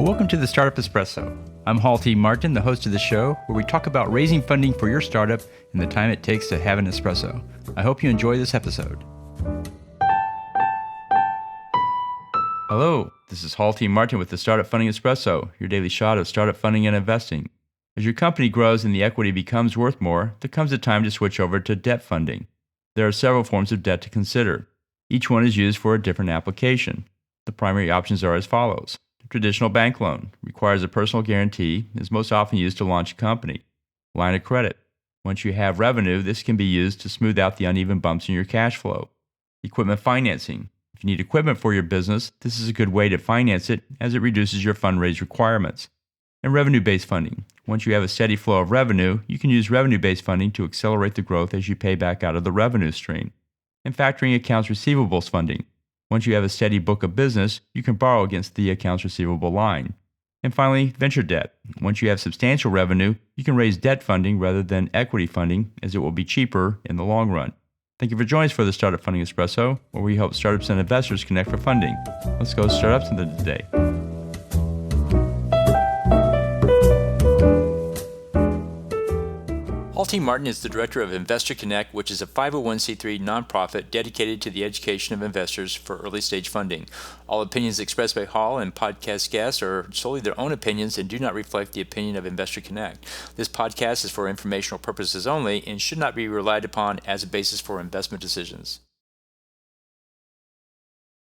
Well, welcome to the Startup Espresso. I'm Hall T. Martin, the host of the show, where we talk about raising funding for your startup and the time it takes to have an espresso. I hope you enjoy this episode. Hello, this is Hall T. Martin with the Startup Funding Espresso, your daily shot of startup funding and investing. As your company grows and the equity becomes worth more, there comes a time to switch over to debt funding. There are several forms of debt to consider. Each one is used for a different application. The primary options are as follows. The traditional bank loan requires a personal guarantee, is most often used to launch a company. Line of credit. Once you have revenue, this can be used to smooth out the uneven bumps in your cash flow. Equipment financing. If you need equipment for your business, this is a good way to finance it as it reduces your fundraise requirements. And revenue-based funding. Once you have a steady flow of revenue, you can use revenue-based funding to accelerate the growth as you pay back out of the revenue stream. And factoring accounts receivables funding. Once you have a steady book of business, you can borrow against the accounts receivable line. And finally, venture debt. Once you have substantial revenue, you can raise debt funding rather than equity funding, as it will be cheaper in the long run. Thank you for joining us for the Startup Funding Espresso, where we help startups and investors connect for funding. Let's go startups into the day. Hall T. Martin is the director of Investor Connect, which is a 501c3 nonprofit dedicated to the education of investors for early-stage funding. All opinions expressed by Hall and podcast guests are solely their own opinions and do not reflect the opinion of Investor Connect. This podcast is for informational purposes only and should not be relied upon as a basis for investment decisions.